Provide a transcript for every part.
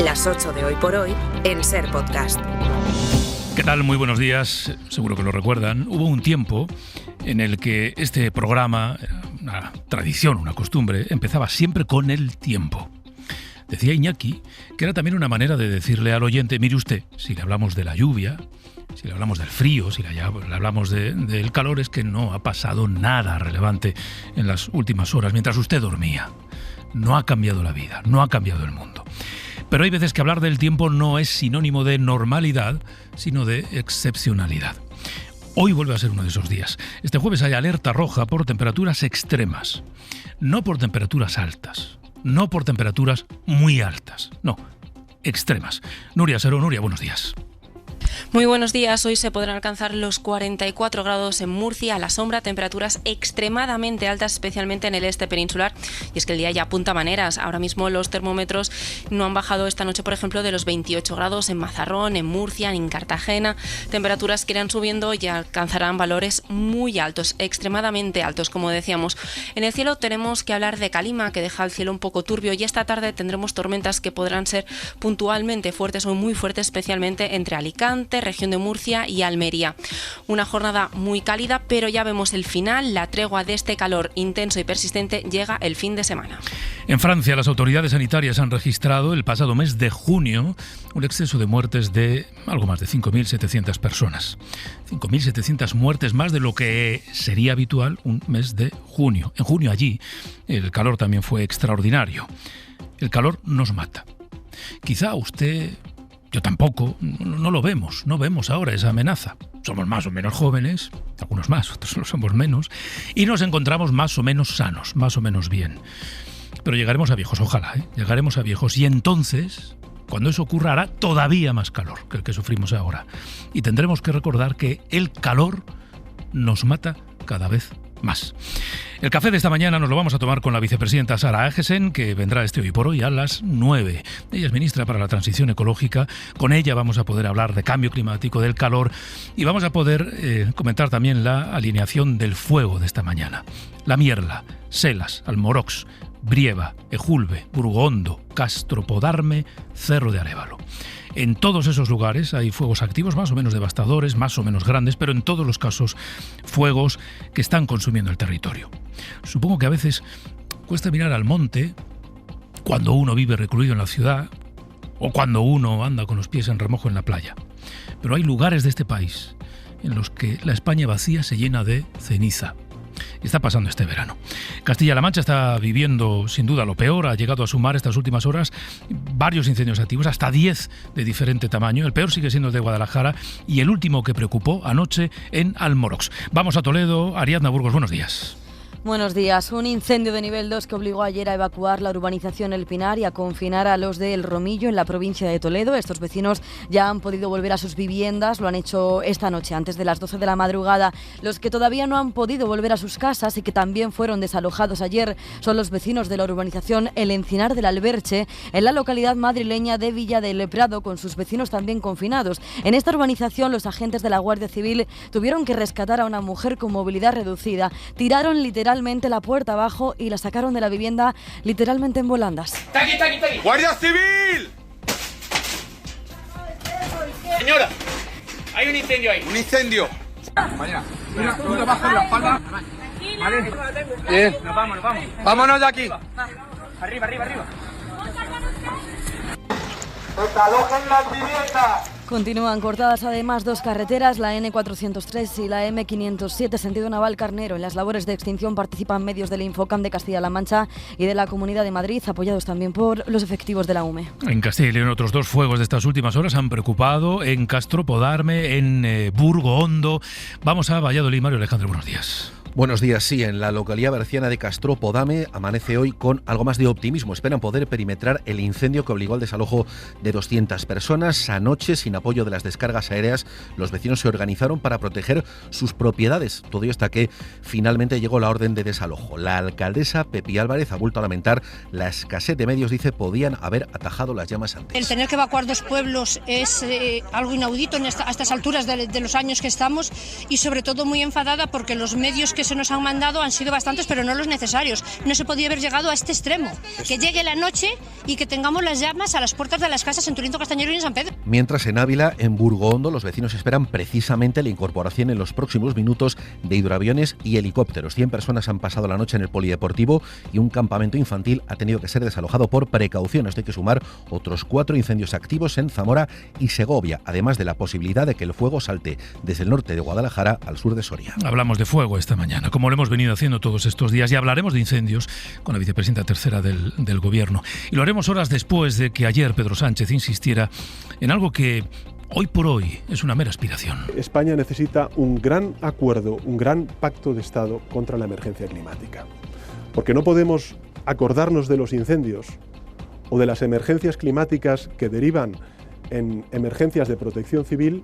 Las 8 de Hoy por Hoy en SER Podcast. ¿Qué tal? Muy buenos días. Seguro que lo recuerdan. Hubo un tiempo en el que este programa, una tradición, una costumbre, empezaba siempre con el tiempo. Decía Iñaki que era también una manera de decirle al oyente, mire usted, si le hablamos de la lluvia, si le hablamos del frío, si le hablamos del calor, es que no ha pasado nada relevante en las últimas horas mientras usted dormía. No ha cambiado la vida, no ha cambiado el mundo. Pero hay veces que hablar del tiempo no es sinónimo de normalidad, sino de excepcionalidad. Hoy vuelve a ser uno de esos días. Este jueves hay alerta roja por temperaturas extremas. No por temperaturas altas, no por temperaturas muy altas, no, extremas. Nuria Serón, Nuria, buenos días. Muy buenos días. Hoy se podrán alcanzar los 44 grados en Murcia, a la sombra, temperaturas extremadamente altas, especialmente en el este peninsular. Y es que el día ya apunta maneras. Ahora mismo los termómetros no han bajado esta noche, por ejemplo, de los 28 grados en Mazarrón, en Murcia, en Cartagena. Temperaturas que irán subiendo y alcanzarán valores muy altos, extremadamente altos, como decíamos. En el cielo tenemos que hablar de calima, que deja el cielo un poco turbio, y esta tarde tendremos tormentas que podrán ser puntualmente fuertes o muy fuertes, especialmente entre Alicante, región de Murcia y Almería. Una jornada muy cálida, pero ya vemos el final. La tregua de este calor intenso y persistente llega el fin de semana. En Francia, las autoridades sanitarias han registrado el pasado mes de junio un exceso de muertes de algo más de 5.700 personas. 5.700 muertes más de lo que sería habitual un mes de junio. En junio allí el calor también fue extraordinario. El calor nos mata. Quizá usted... Yo tampoco, no lo vemos, no vemos ahora esa amenaza. Somos más o menos jóvenes, algunos más, otros lo somos menos, y nos encontramos más o menos sanos, más o menos bien. Pero llegaremos a viejos, ojalá, llegaremos a viejos, y entonces, cuando eso ocurra, hará todavía más calor que el que sufrimos ahora. Y tendremos que recordar que el calor nos mata cada vez más. El café de esta mañana nos lo vamos a tomar con la vicepresidenta Sara Agesen, que vendrá Hoy por Hoy a las 9. Ella es ministra para la Transición Ecológica. Con ella vamos a poder hablar de cambio climático, del calor, y vamos a poder comentar también la alineación del fuego de esta mañana. La Mierla, Selas, Almorox, Brieva, Ejulbe, Burgondo, Castropodarme, Cerro de Arévalo. En todos esos lugares hay fuegos activos, más o menos devastadores, más o menos grandes, pero en todos los casos fuegos que están consumiendo el territorio. Supongo que a veces cuesta mirar al monte cuando uno vive recluido en la ciudad o cuando uno anda con los pies en remojo en la playa. Pero hay lugares de este país en los que la España vacía se llena de ceniza. Está pasando este verano. Castilla-La Mancha está viviendo sin duda lo peor. Ha llegado a sumar estas últimas horas varios incendios activos, hasta 10 de diferente tamaño. El peor sigue siendo el de Guadalajara y el último que preocupó anoche en Almorox. Vamos a Toledo. Ariadna Burgos, buenos días. Buenos días. Un incendio de nivel 2 que obligó ayer a evacuar la urbanización El Pinar y a confinar a los de El Romillo en la provincia de Toledo. Estos vecinos ya han podido volver a sus viviendas, lo han hecho esta noche antes de las 12 de la madrugada. Los que todavía no han podido volver a sus casas y que también fueron desalojados ayer son los vecinos de la urbanización El Encinar del Alberche, en la localidad madrileña de Villa del Prado, con sus vecinos también confinados. En esta urbanización los agentes de la Guardia Civil tuvieron que rescatar a una mujer con movilidad reducida. Tiraron literalmente la puerta abajo y la sacaron de la vivienda literalmente en volandas. ¡Taqui! ¡Guardia Civil! Señora, hay un incendio ahí. ¿Un incendio? Mañana. Tú te vas con la espalda. Vale. Bien. Nos vamos. Vámonos de aquí. Arriba. Desalojen las viviendas. Continúan cortadas además dos carreteras, la N403 y la M507 sentido Navalcarnero. En las labores de extinción participan medios del Infocam de Castilla-La Mancha y de la Comunidad de Madrid, apoyados también por los efectivos de la UME. En Castilla y León otros dos fuegos de estas últimas horas han preocupado en Castropodarme, en Burgondo. Vamos a Valladolid. Mario Alejandro, buenos días. Buenos días, sí. En la localidad berciana de Castropodarme amanece hoy con algo más de optimismo. Esperan poder perimetrar el incendio que obligó al desalojo de 200 personas. Anoche, sin apoyo de las descargas aéreas, los vecinos se organizaron para proteger sus propiedades. Todo ello hasta que finalmente llegó la orden de desalojo. La alcaldesa Pepi Álvarez ha vuelto a lamentar la escasez de medios. Dice, podían haber atajado las llamas antes. El tener que evacuar dos pueblos es algo inaudito a estas alturas de los años que estamos, y sobre todo muy enfadada porque los medios que se nos han mandado han sido bastantes, pero no los necesarios. No se podía haber llegado a este extremo. Que llegue la noche y que tengamos las llamas a las puertas de las casas en Turinto, Castañero y en San Pedro. Mientras en Ávila, en Burgondo, los vecinos esperan precisamente la incorporación en los próximos minutos de hidroaviones y helicópteros. 100 personas han pasado la noche en el polideportivo y un campamento infantil ha tenido que ser desalojado por precaución. Esto hay que sumar otros 4 incendios activos en Zamora y Segovia, además de la posibilidad de que el fuego salte desde el norte de Guadalajara al sur de Soria. Hablamos de fuego esta mañana, como lo hemos venido haciendo todos estos días, y hablaremos de incendios con la vicepresidenta tercera del Gobierno. Y lo haremos horas después de que ayer Pedro Sánchez insistiera en algo que hoy por hoy es una mera aspiración. España necesita un gran acuerdo, un gran pacto de Estado contra la emergencia climática. Porque no podemos acordarnos de los incendios o de las emergencias climáticas que derivan en emergencias de protección civil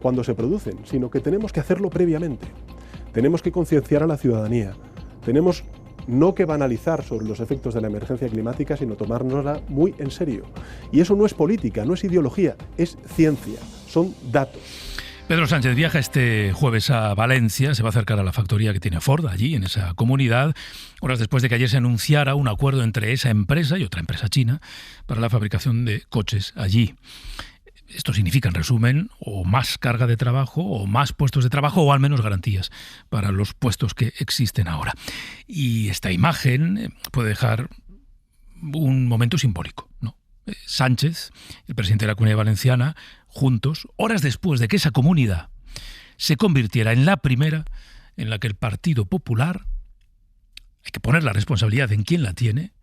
cuando se producen, sino que tenemos que hacerlo previamente. Tenemos que concienciar a la ciudadanía. Tenemos no que banalizar sobre los efectos de la emergencia climática, sino tomárnosla muy en serio. Y eso no es política, no es ideología, es ciencia, son datos. Pedro Sánchez viaja este jueves a Valencia, se va a acercar a la factoría que tiene Ford allí, en esa comunidad, horas después de que ayer se anunciara un acuerdo entre esa empresa y otra empresa china para la fabricación de coches allí. Esto significa, en resumen, o más carga de trabajo, o más puestos de trabajo, o al menos garantías para los puestos que existen ahora. Y esta imagen puede dejar un momento simbólico, ¿no? Sánchez, el presidente de la Comunidad Valenciana, juntos, horas después de que esa comunidad se convirtiera en la primera en la que el Partido Popular, hay que poner la responsabilidad en quien la tiene,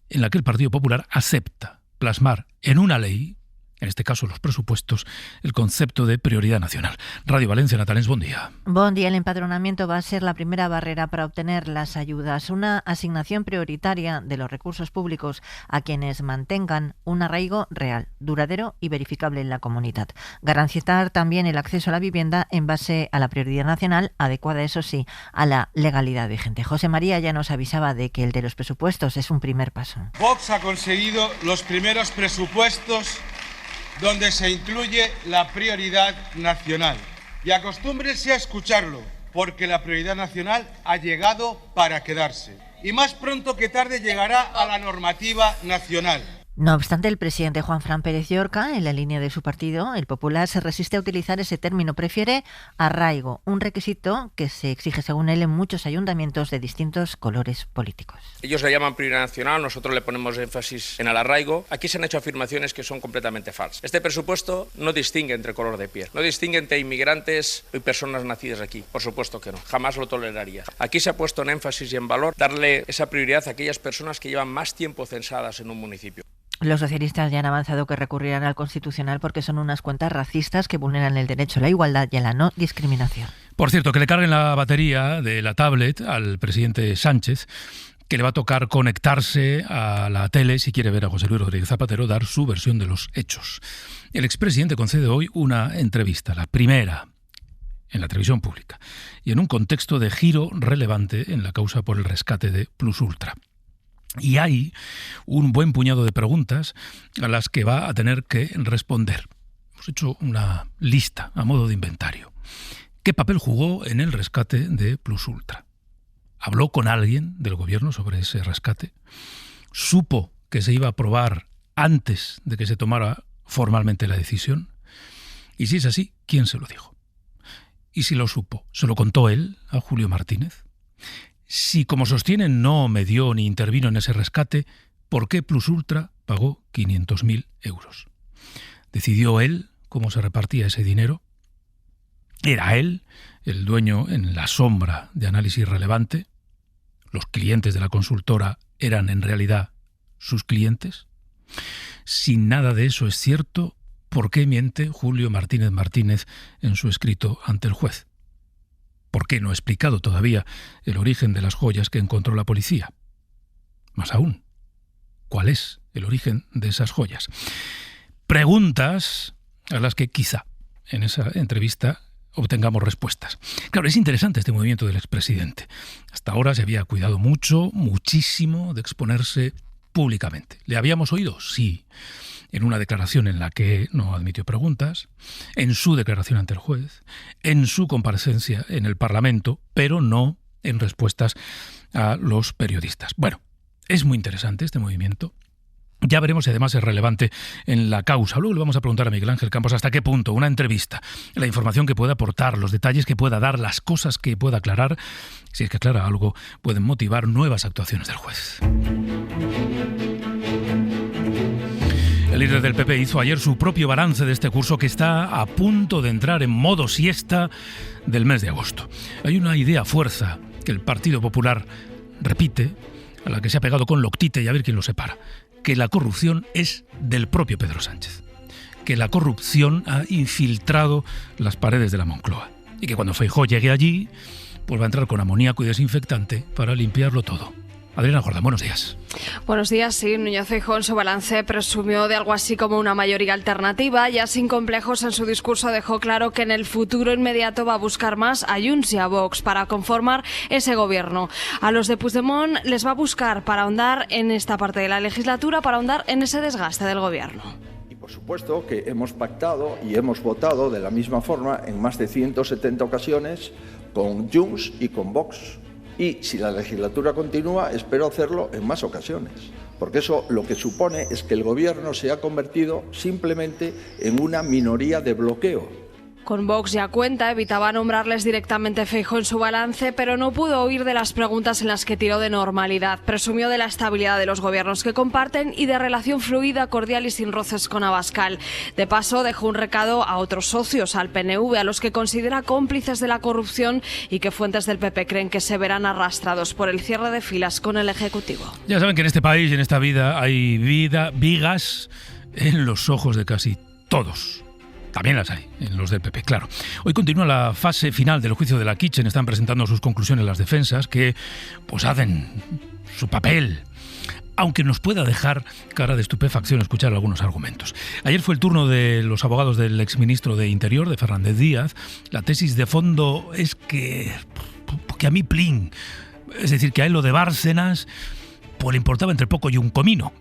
en la que el Partido Popular acepta plasmar en una ley, en este caso los presupuestos, el concepto de prioridad nacional. Radio Valencia, Natalens, buen día. Buen día. El empadronamiento va a ser la primera barrera para obtener las ayudas, una asignación prioritaria de los recursos públicos a quienes mantengan un arraigo real, duradero y verificable en la comunidad. Garantizar también el acceso a la vivienda en base a la prioridad nacional, adecuada, eso sí, a la legalidad vigente. José María ya nos avisaba de que el de los presupuestos es un primer paso. Vox ha conseguido los primeros presupuestos donde se incluye la prioridad nacional. Y acostúmbrense a escucharlo, porque la prioridad nacional ha llegado para quedarse. Y más pronto que tarde llegará a la normativa nacional. No obstante, el presidente Juanfran Pérez Llorca, en la línea de su partido, el Popular, se resiste a utilizar ese término. Prefiere arraigo, un requisito que se exige, según él, en muchos ayuntamientos de distintos colores políticos. Ellos le llaman prioridad nacional, nosotros le ponemos énfasis en el arraigo. Aquí se han hecho afirmaciones que son completamente falsas. Este presupuesto no distingue entre color de piel, no distingue entre inmigrantes y personas nacidas aquí. Por supuesto que no, jamás lo toleraría. Aquí se ha puesto en énfasis y en valor darle esa prioridad a aquellas personas que llevan más tiempo censadas en un municipio. Los socialistas ya han avanzado que recurrirán al Constitucional porque son unas cuentas racistas que vulneran el derecho a la igualdad y a la no discriminación. Por cierto, que le carguen la batería de la tablet al presidente Sánchez, que le va a tocar conectarse a la tele si quiere ver a José Luis Rodríguez Zapatero dar su versión de los hechos. El expresidente concede hoy una entrevista, la primera en la televisión pública, y en un contexto de giro relevante en la causa por el rescate de Plus Ultra. Y hay un buen puñado de preguntas a las que va a tener que responder. Hemos hecho una lista a modo de inventario. ¿Qué papel jugó en el rescate de Plus Ultra? ¿Habló con alguien del gobierno sobre ese rescate? ¿Supo que se iba a aprobar antes de que se tomara formalmente la decisión? Y si es así, ¿quién se lo dijo? Y si lo supo, ¿se lo contó él a Julio Martínez? Si, como sostienen, no medió ni intervino en ese rescate, ¿por qué Plus Ultra pagó 500.000 euros? ¿Decidió él cómo se repartía ese dinero? ¿Era él el dueño en la sombra de Análisis Relevante? ¿Los clientes de la consultora eran en realidad sus clientes? Si nada de eso es cierto, ¿por qué miente Julio Martínez en su escrito ante el juez? ¿Por qué no ha explicado todavía el origen de las joyas que encontró la policía? Más aún, ¿cuál es el origen de esas joyas? Preguntas a las que quizá en esa entrevista obtengamos respuestas. Claro, es interesante este movimiento del expresidente. Hasta ahora se había cuidado muchísimo de exponerse públicamente. ¿Le habíamos oído? Sí. En una declaración en la que no admitió preguntas, en su declaración ante el juez, en su comparecencia en el Parlamento, pero no en respuestas a los periodistas. Bueno, es muy interesante este movimiento. Ya veremos si además es relevante en la causa. Luego le vamos a preguntar a Miguel Ángel Campos hasta qué punto una entrevista, la información que pueda aportar, los detalles que pueda dar, las cosas que pueda aclarar, si es que aclara algo, pueden motivar nuevas actuaciones del juez. El líder del PP hizo ayer su propio balance de este curso que está a punto de entrar en modo siesta del mes de agosto. Hay una idea fuerza que el Partido Popular repite, a la que se ha pegado con loctite y a ver quién lo separa, que la corrupción es del propio Pedro Sánchez, que la corrupción ha infiltrado las paredes de la Moncloa y que cuando Feijóo llegue allí, pues va a entrar con amoníaco y desinfectante para limpiarlo todo. Adriana Jordán, buenos días. Buenos días, sí. Núñez Feijóo en su balance presumió de algo así como una mayoría alternativa. Ya sin complejos en su discurso dejó claro que en el futuro inmediato va a buscar más a Junts y a Vox para conformar ese gobierno. A los de Puigdemont les va a buscar para ahondar en esta parte de la legislatura, para ahondar en ese desgaste del gobierno. Por supuesto que hemos pactado y hemos votado de la misma forma en más de 170 ocasiones con Junts y con Vox. Y si la legislatura continúa, espero hacerlo en más ocasiones, porque eso lo que supone es que el gobierno se ha convertido simplemente en una minoría de bloqueo. Con Vox ya cuenta, evitaba nombrarles directamente Feijóo en su balance, pero no pudo huir de las preguntas en las que tiró de normalidad. Presumió de la estabilidad de los gobiernos que comparten y de relación fluida, cordial y sin roces con Abascal. De paso, dejó un recado a otros socios, al PNV, a los que considera cómplices de la corrupción y que fuentes del PP creen que se verán arrastrados por el cierre de filas con el Ejecutivo. Ya saben que en este país y en esta vida hay vigas en los ojos de casi todos. También las hay, en los del PP, claro. Hoy continúa la fase final del juicio de la Kitchen. Están presentando sus conclusiones las defensas, que pues hacen su papel, aunque nos pueda dejar cara de estupefacción escuchar algunos argumentos. Ayer fue el turno de los abogados del exministro de Interior, de Fernández Díaz. La tesis de fondo es que a mí plin, es decir, que a él lo de Bárcenas pues le importaba entre poco y un comino.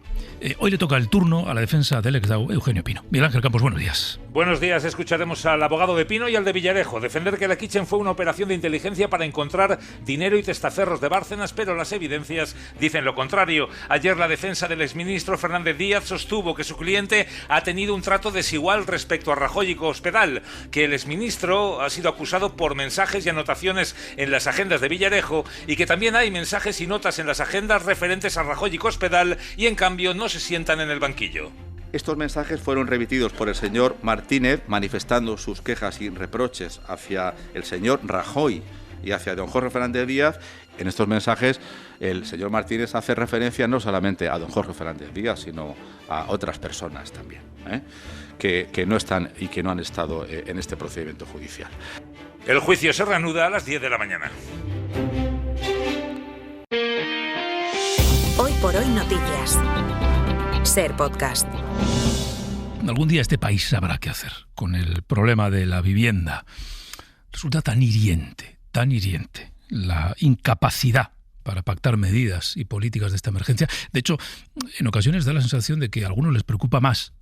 Hoy le toca el turno a la defensa del exdao Eugenio Pino. Miguel Ángel Campos, buenos días. Buenos días. Escucharemos al abogado de Pino y al de Villarejo defender que la Kitchen fue una operación de inteligencia para encontrar dinero y testaferros de Bárcenas, pero las evidencias dicen lo contrario. Ayer la defensa del exministro Fernández Díaz sostuvo que su cliente ha tenido un trato desigual respecto a Rajoy y Cospedal, que el exministro ha sido acusado por mensajes y anotaciones en las agendas de Villarejo y que también hay mensajes y notas en las agendas referentes a Rajoy y Cospedal y en cambio no se sientan en el banquillo. Estos mensajes fueron remitidos por el señor Martínez manifestando sus quejas y reproches hacia el señor Rajoy y hacia don Jorge Fernández Díaz. En estos mensajes el señor Martínez hace referencia no solamente a don Jorge Fernández Díaz, sino a otras personas también, que no están y que no han estado en este procedimiento judicial. El juicio se reanuda a las 10 de la mañana. Hoy por hoy noticias. Ser Podcast. Algún día este país sabrá qué hacer con el problema de la vivienda. Resulta tan hiriente la incapacidad para pactar medidas y políticas de esta emergencia. De hecho, en ocasiones da la sensación de que a algunos les preocupa más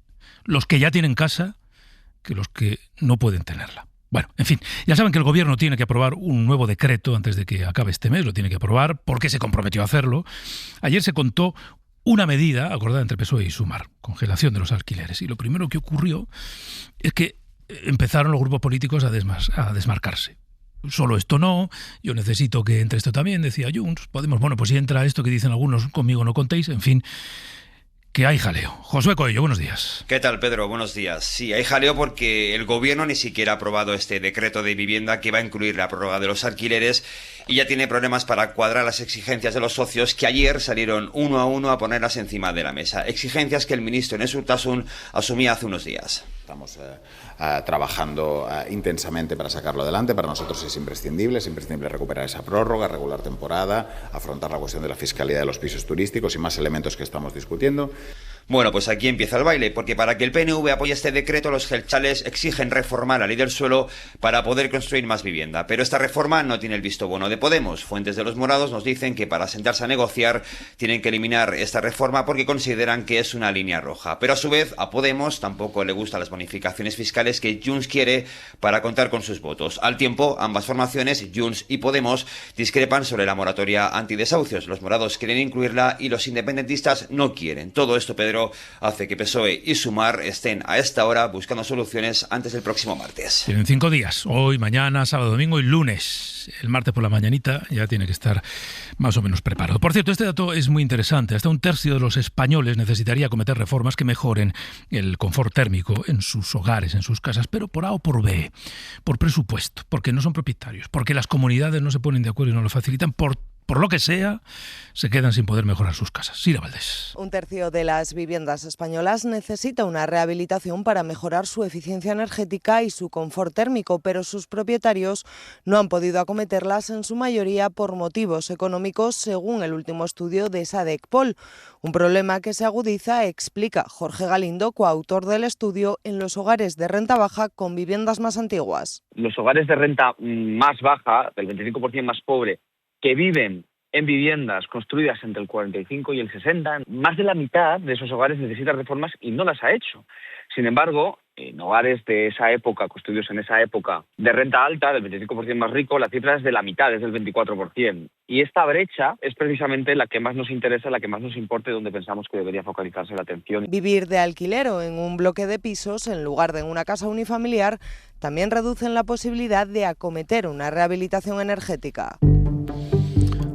los que ya tienen casa que los que no pueden tenerla. Bueno, en fin, ya saben que el gobierno tiene que aprobar un nuevo decreto antes de que acabe este mes, lo tiene que aprobar porque se comprometió a hacerlo. Ayer se contó una medida acordada entre PSOE y Sumar, congelación de los alquileres. Y lo primero que ocurrió es que empezaron los grupos políticos a desmarcarse. Solo esto no, yo necesito que entre esto también, decía Junts. Podemos, bueno, pues si entra esto que dicen algunos, conmigo no contéis, en fin, que hay jaleo. Josué Coello, buenos días. ¿Qué tal, Pedro? Buenos días. Sí, hay jaleo porque el gobierno ni siquiera ha aprobado este decreto de vivienda que va a incluir la prórroga de los alquileres y ya tiene problemas para cuadrar las exigencias de los socios que ayer salieron uno a uno a ponerlas encima de la mesa. Exigencias que el ministro Enes Urtasun asumía hace unos días. Estamos trabajando intensamente para sacarlo adelante. Para nosotros es imprescindible recuperar esa prórroga, regular temporada, afrontar la cuestión de la fiscalidad de los pisos turísticos y más elementos que estamos discutiendo. Bueno, pues aquí empieza el baile, porque para que el PNV apoye este decreto, los jeltzales exigen reformar la ley del suelo para poder construir más vivienda. Pero esta reforma no tiene el visto bueno de Podemos. Fuentes de los morados nos dicen que para sentarse a negociar tienen que eliminar esta reforma porque consideran que es una línea roja. Pero a su vez, a Podemos tampoco le gustan las bonificaciones fiscales que Junts quiere para contar con sus votos. Al tiempo, ambas formaciones, Junts y Podemos, discrepan sobre la moratoria antidesahucios. Los morados quieren incluirla y los independentistas no quieren. Todo esto, Pedro, pero hace que PSOE y Sumar estén a esta hora buscando soluciones antes del próximo martes. Tienen 5 días, hoy, mañana, sábado, domingo y lunes. El martes por la mañanita ya tiene que estar más o menos preparado. Por cierto, este dato es muy interesante. Hasta 1/3 de los españoles necesitaría acometer reformas que mejoren el confort térmico en sus hogares, en sus casas, pero por A o por B, por presupuesto, porque no son propietarios, porque las comunidades no se ponen de acuerdo y no lo facilitan, por lo que sea, se quedan sin poder mejorar sus casas. Sira Valdés. 1/3 de las viviendas españolas necesita una rehabilitación para mejorar su eficiencia energética y su confort térmico, pero sus propietarios no han podido acometerlas en su mayoría por motivos económicos, según el último estudio de SADEC-POL. Un problema que se agudiza, explica Jorge Galindo, coautor del estudio, en los hogares de renta baja con viviendas más antiguas. Los hogares de renta más baja, del 25% más pobre, que viven en viviendas construidas entre el 45 y el 60, más de la mitad de esos hogares necesitan reformas y no las ha hecho. Sin embargo, en hogares de esa época, construidos en esa época, de renta alta, del 25% más rico, la cifra es de la mitad, es del 24%. Y esta brecha es precisamente la que más nos interesa, la que más nos importa y donde pensamos que debería focalizarse la atención. Vivir de alquiler o en un bloque de pisos, en lugar de en una casa unifamiliar, también reducen la posibilidad de acometer una rehabilitación energética.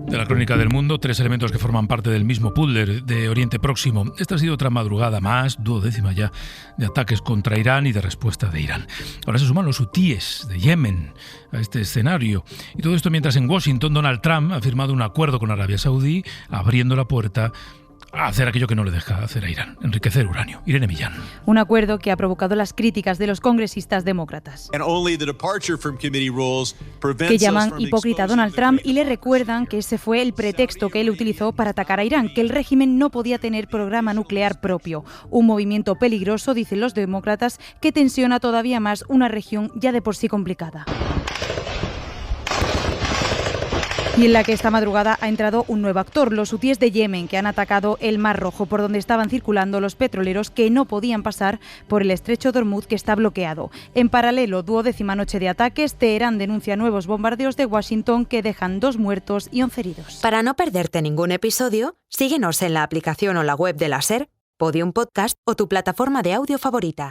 De la crónica del mundo, 3 elementos que forman parte del mismo puzzle de Oriente Próximo. Esta ha sido otra madrugada más, 12ª ya, de ataques contra Irán y de respuesta de Irán. Ahora se suman los hutíes de Yemen a este escenario. Y todo esto mientras en Washington Donald Trump ha firmado un acuerdo con Arabia Saudí, abriendo la puerta a hacer aquello que no le deja hacer a Irán, enriquecer uranio. Irene Millán. Un acuerdo que ha provocado las críticas de los congresistas demócratas, que llaman hipócrita a Donald Trump y le recuerdan que ese fue el pretexto que él utilizó para atacar a Irán, que el régimen no podía tener programa nuclear propio. Un movimiento peligroso, dicen los demócratas, que tensiona todavía más una región ya de por sí complicada. Y en la que esta madrugada ha entrado un nuevo actor, los hutíes de Yemen, que han atacado el Mar Rojo, por donde estaban circulando los petroleros que no podían pasar por el estrecho de Hormuz, que está bloqueado. En paralelo, 12ª noche de ataques, Teherán denuncia nuevos bombardeos de Washington que dejan 2 muertos y 11 heridos. Para no perderte ningún episodio, síguenos en la aplicación o la web de la SER, Podium Podcast o tu plataforma de audio favorita.